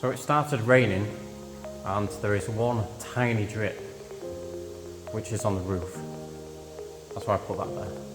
So it started raining and there is one tiny drip which is on the roof. That's why I put that there.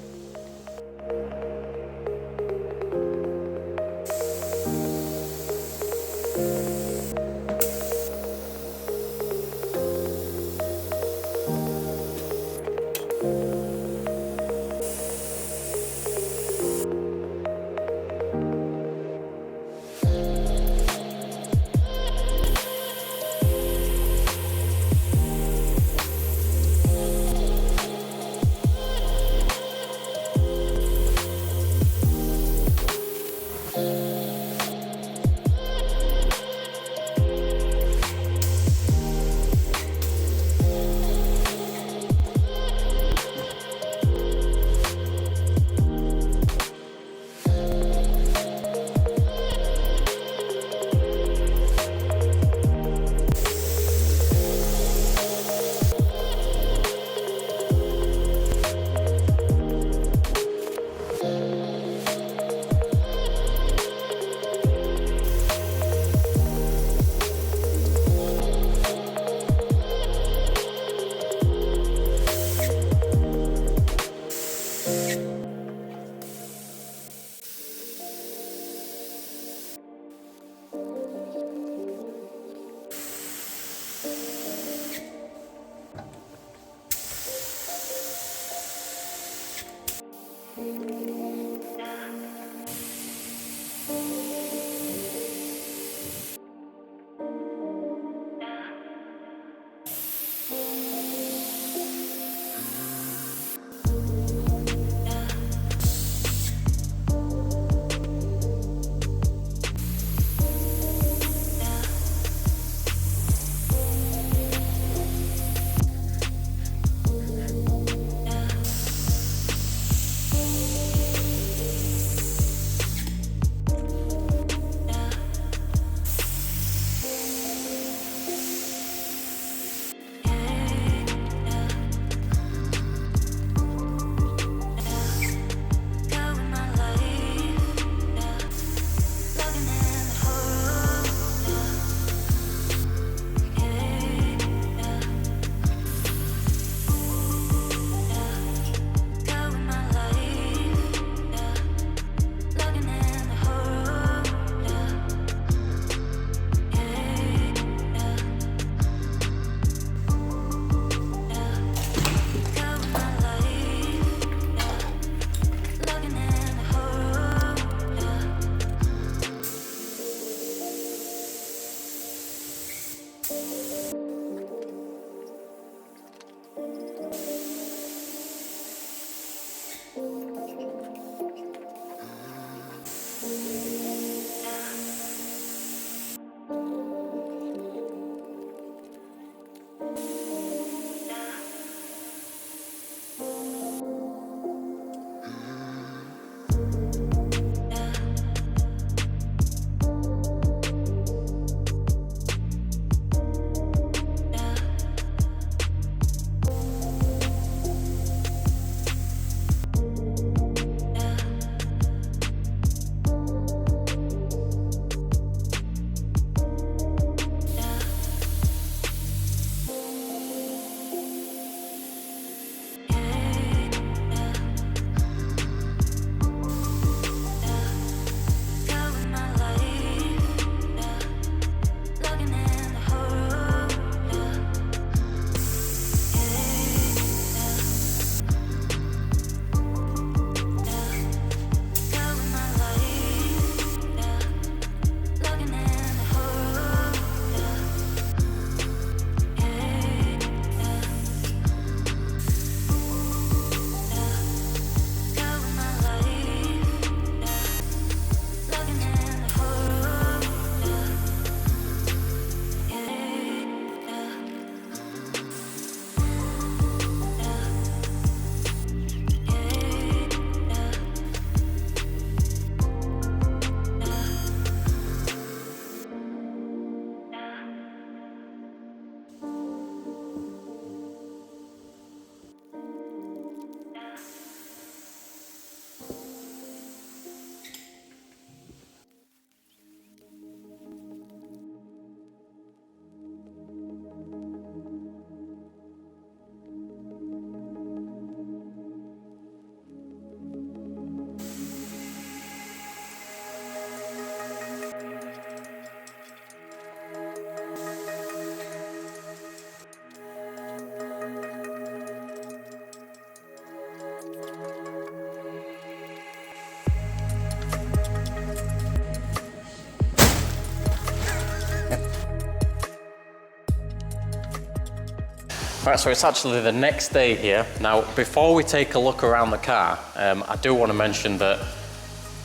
Right, so it's actually the next day here. Now, before we take a look around the car, I do want to mention that,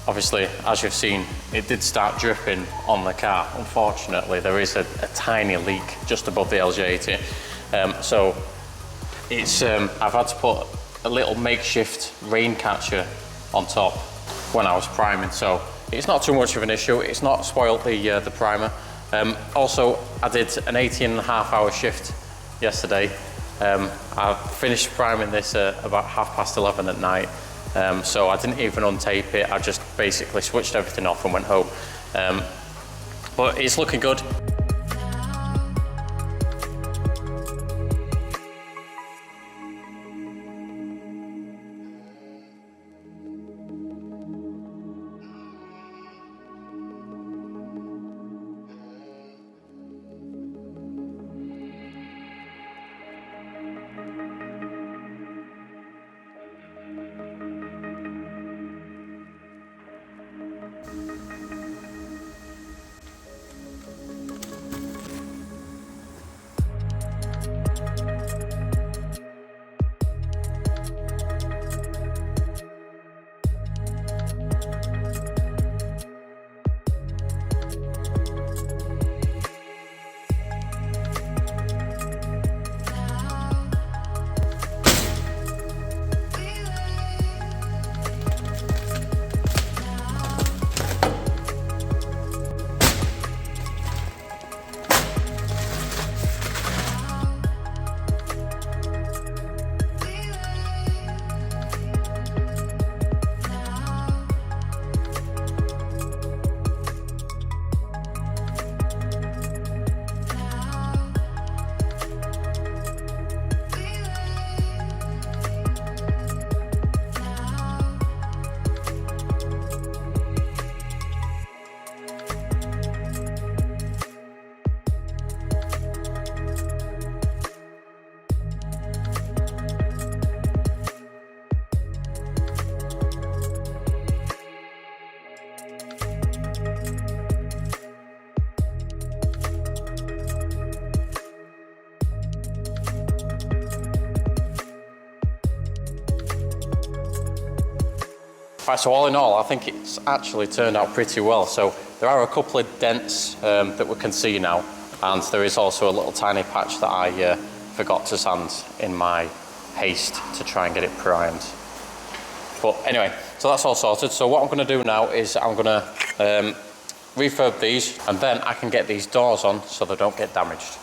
obviously, as you've seen, it did start dripping on the car. Unfortunately, there is a tiny leak just above the LJ80. So it's, I've had to put a little makeshift rain catcher on top when I was priming, so it's not too much of an issue. It's not spoiled the primer. Also, I did an 18.5-hour shift yesterday. I finished priming this at about 11:30 at night, so I didn't even untape it. I just basically switched everything off and went home. But it's looking good. Right, so all in all, I think it's actually turned out pretty well. So there are a couple of dents that we can see now, and there is also a little tiny patch that I forgot to sand in my haste to try and get it primed. But anyway, so that's all sorted. So what I'm going to do now is I'm going to refurb these, and then I can get these doors on so they don't get damaged.